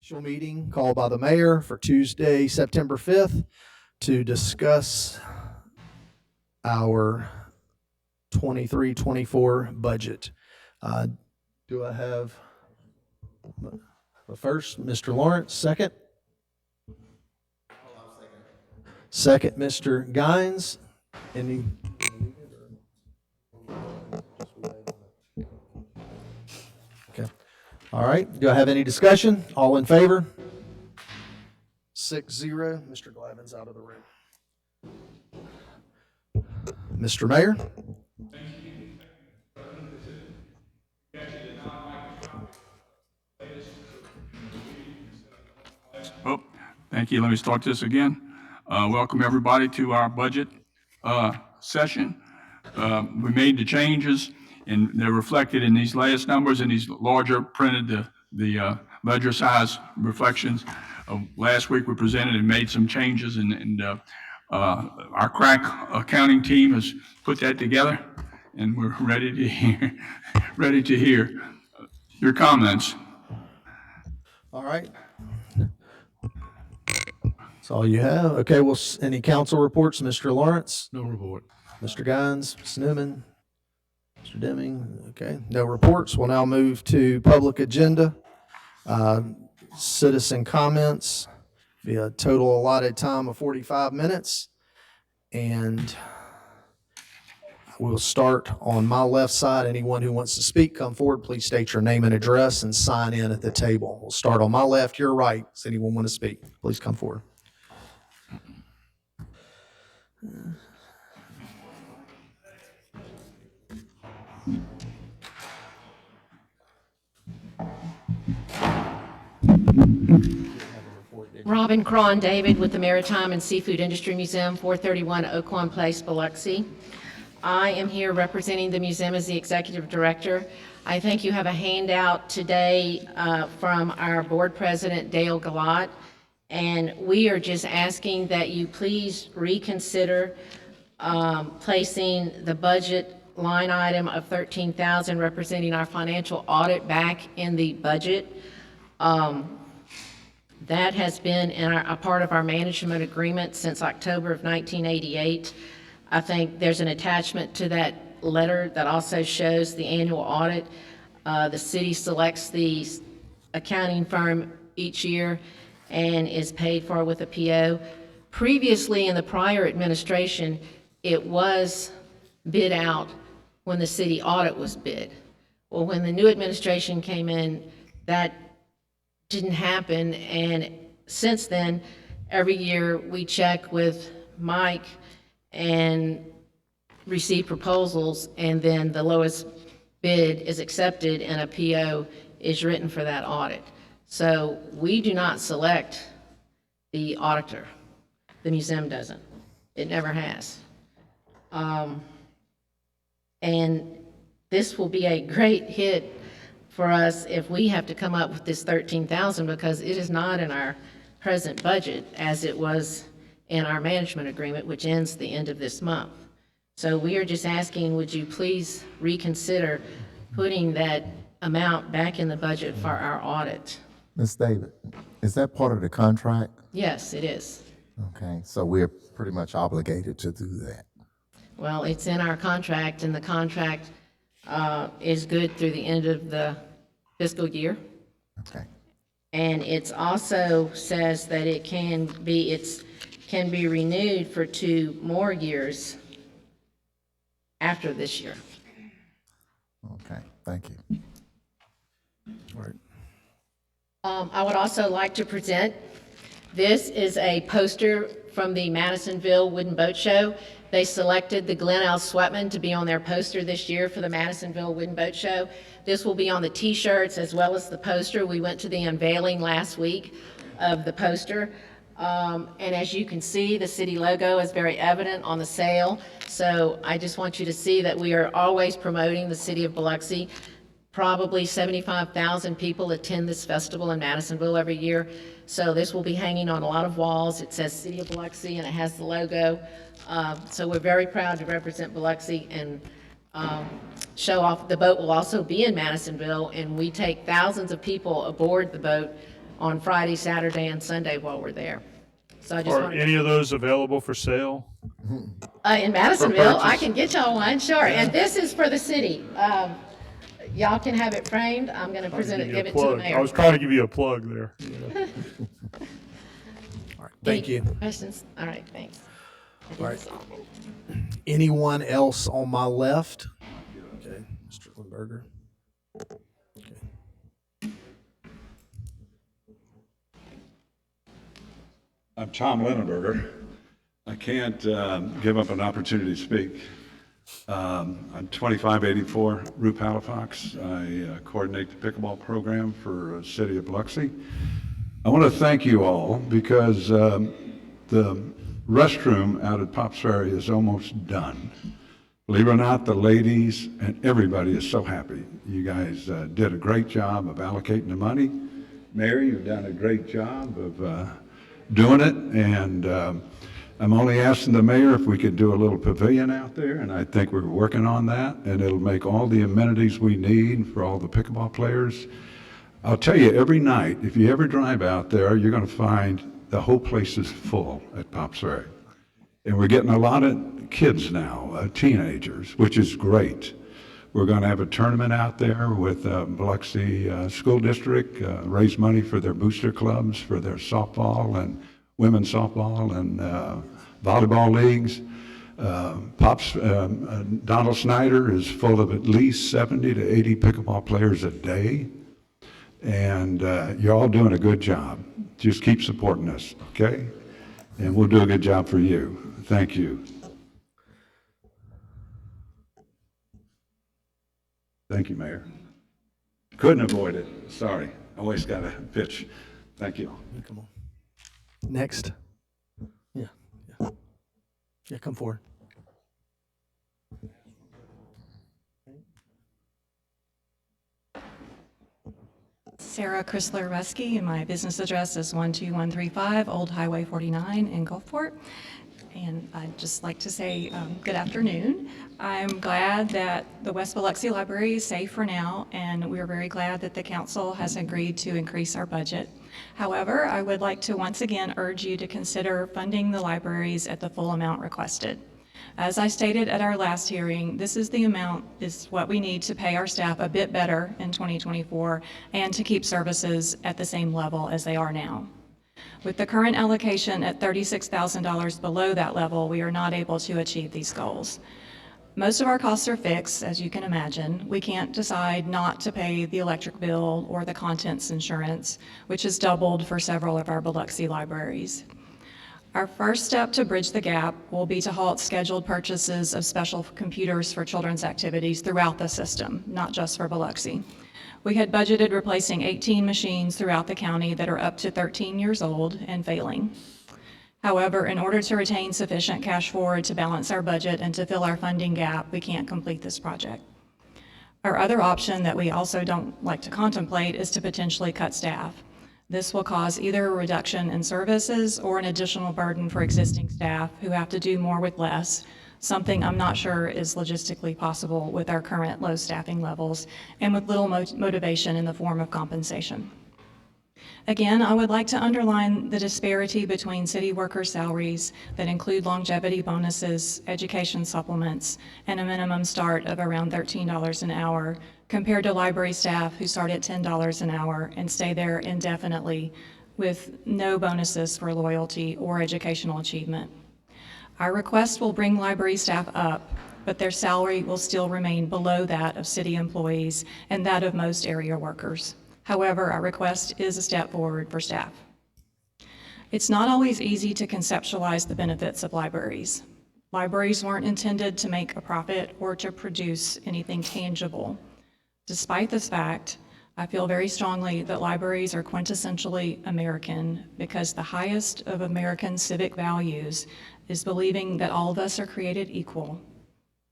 Special meeting called by the mayor for Tuesday, September 5th to discuss our 23-24 budget. Do I have first, Mr. Lawrence, second? Second, Mr. Guines. Any? Okay. All right. Do I have any discussion? All in favor? 6-0. Mr. Glavin's out of the room. Mr. Mayor? Oh, thank you. Let me start this again. Welcome everybody to our budget session. We made the changes, and they're reflected in these last numbers and these larger printed, the ledger size reflections. Last week we presented and made some changes, and our crack accounting team has put that together, and we're ready to hear your comments. All right. That's all you have? Okay, well, any council reports? Mr. Lawrence? No report. Mr. Guines? Ms. Newman? Mr. Deming? Okay, no reports. We'll now move to public agenda. Citizen comments. Be a total allotted time of 45 minutes. And we'll start on my left side. Anyone who wants to speak, come forward. Please state your name and address and sign in at the table. We'll start on my left, your right. Does anyone want to speak? Please come forward. Robin Cron David with the Maritime and Seafood Industry Museum, 431 Oaklawn Place, Biloxi. I am here representing the museum as the executive director. I think you have a handout today from our board president, Dale Galat, and we are just asking that you please reconsider placing the budget line item of $13,000 representing our financial audit back in the budget. That has been a part of our management agreement since October of 1988. I think there's an attachment to that letter that also shows the annual audit. The city selects the accounting firm each year and is paid for with a PO. Previously, in the prior administration, it was bid out when the city audit was bid. Well, when the new administration came in, that didn't happen, and since then, every year we check with Mike and receive proposals, and then the lowest bid is accepted and a PO is written for that audit. So we do not select the auditor. The museum doesn't. It never has. And this will be a great hit for us if we have to come up with this $13,000, because it is not in our present budget as it was in our management agreement, which ends the end of this month. So we are just asking, would you please reconsider putting that amount back in the budget for our audit? Ms. David, is that part of the contract? Yes, it is. Okay, so we're pretty much obligated to do that. Well, it's in our contract, and the contract is good through the end of the fiscal year. Okay. And it's also says that it can be renewed for 2 more years after this year. Okay, thank you. All right. I would also like to present, this is a poster from the Madisonville Wooden Boat Show. They selected the Glen L. Sweatman to be on their poster this year for the Madisonville Wooden Boat Show. This will be on the t-shirts as well as the poster. We went to the unveiling last week of the poster. And as you can see, the city logo is very evident on the sail. So I just want you to see that we are always promoting the city of Biloxi. Probably 75,000 people attend this festival in Madisonville every year. So this will be hanging on a lot of walls. It says City of Biloxi and it has the logo. So we're very proud to represent Biloxi and show off. The boat will also be in Madisonville, and we take thousands of people aboard the boat on Friday, Saturday, and Sunday while we're there. So I just Are want any of those available for sale? in Madisonville, I purchase. can get y'all one, sure. And this is for the city. Y'all can have it framed. I'm going to present it, give it to the Plug. mayor. I was trying to give you a plug there. All right, thank Any you. questions? All right, thanks. All right. Anyone else on my left? Okay, Mr. Limberger. Okay. I'm Tom Lindenberger. I can't give up an opportunity to speak. I'm 2584 Route Halifax. I coordinate the pickleball program for the city of Biloxi. I want to thank you all because the restroom out at Pops Ferry is almost done. Believe it or not, the ladies and everybody is so happy. You guys did a great job of allocating the money. Mary, you've done a great job of doing it, and I'm only asking the mayor if we could do a little pavilion out there, and I think we're working on that, and it'll make all the amenities we need for all the pickleball players. I'll tell you, every night, if you ever drive out there, you're going to find the whole place is full at Pops Ferry. And we're getting a lot of kids now, teenagers, which is great. We're going to have a tournament out there with Biloxi School District, raise money for their booster clubs, for their softball and women's softball and volleyball leagues. Donald Snyder is full of at least 70 to 80 pickleball players a day. And you're all doing a good job. Just keep supporting us, okay? And we'll do a good job for you. Thank you. Thank you, Mayor. Couldn't avoid it. Sorry. Always got to pitch. Thank you. Come on. Next. Yeah. Yeah, come forward. Sarah Chrysler-Rusky, and my business address is 12135 Old Highway 49 in Gulfport. And I'd just like to say good afternoon. I'm glad that the West Biloxi Library is safe for now, and we're very glad that the council has agreed to increase our budget. However, I would like to once again urge you to consider funding the libraries at the full amount requested. As I stated at our last hearing, this is the amount, is what we need to pay our staff a bit better in 2024 and to keep services at the same level as they are now. With the current allocation at $36,000 below that level, we are not able to achieve these goals. Most of our costs are fixed, as you can imagine. We can't decide not to pay the electric bill or the contents insurance, which has doubled for several of our Biloxi libraries. Our first step to bridge the gap will be to halt scheduled purchases of special computers for children's activities throughout the system, not just for Biloxi. We had budgeted replacing 18 machines throughout the county that are up to 13 years old and failing. However, in order to retain sufficient cash forward to balance our budget and to fill our funding gap, we can't complete this project. Our other option that we also don't like to contemplate is to potentially cut staff. This will cause either a reduction in services or an additional burden for existing staff who have to do more with less, something I'm not sure is logistically possible with our current low staffing levels and with little motivation in the form of compensation. Again, I would like to underline the disparity between city worker salaries that include longevity bonuses, education supplements, and a minimum start of around $13 an hour compared to library staff who start at $10 an hour and stay there indefinitely with no bonuses for loyalty or educational achievement. Our request will bring library staff up, but their salary will still remain below that of city employees and that of most area workers. However, our request is a step forward for staff. It's not always easy to conceptualize the benefits of libraries. Libraries weren't intended to make a profit or to produce anything tangible. Despite this fact, I feel very strongly that libraries are quintessentially American because the highest of American civic values is believing that all of us are created equal.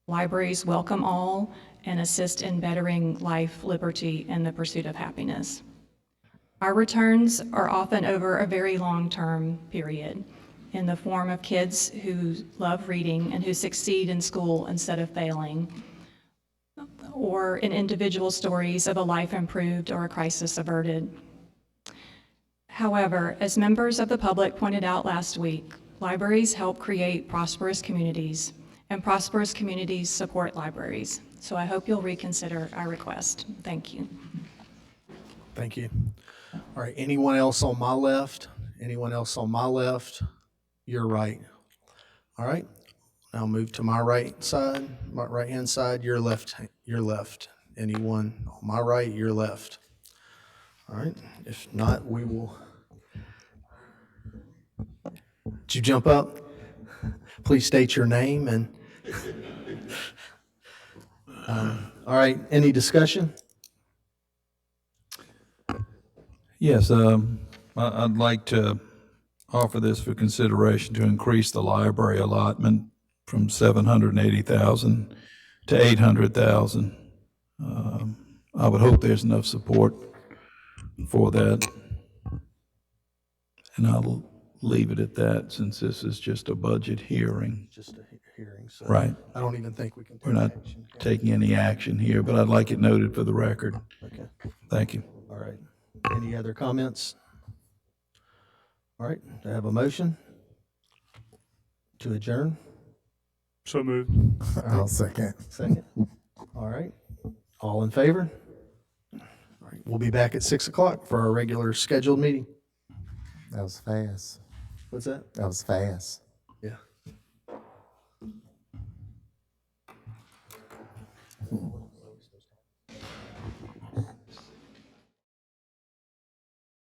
Libraries welcome all and assist in bettering life, liberty, and the pursuit of happiness. Our returns are often over a very long-term period in the form of kids who love reading and who succeed in school instead of failing, or in individual stories of a life improved or a crisis averted. However, as members of the public pointed out last week, libraries help create prosperous communities, and prosperous communities support libraries. So I hope you'll reconsider our request. Thank you. Thank you. All right, anyone else on my left? Anyone else on my left? Your right. All right, now move to my right side, my right-hand side, your left, your left. Anyone on my right, your left. All right, if not, we will. Did you jump up? Please state your name and. All right, any discussion? Yes, I'd like to offer this for consideration to increase the library allotment from 780,000 to 800,000. I would hope there's enough support for that. And I'll leave it at that since this is just a budget hearing. Just a hearing, so. Right. I don't even think we can We're take not action. taking any action here, but I'd like it noted for the record. Okay, Thank you. all right. Any other comments? All right, do I have a motion to adjourn? So moved. I'll second. Second. All right, all in favor? All right, we'll be back at 6 o'clock for our regular scheduled meeting. That was fast. What's that? That was fast.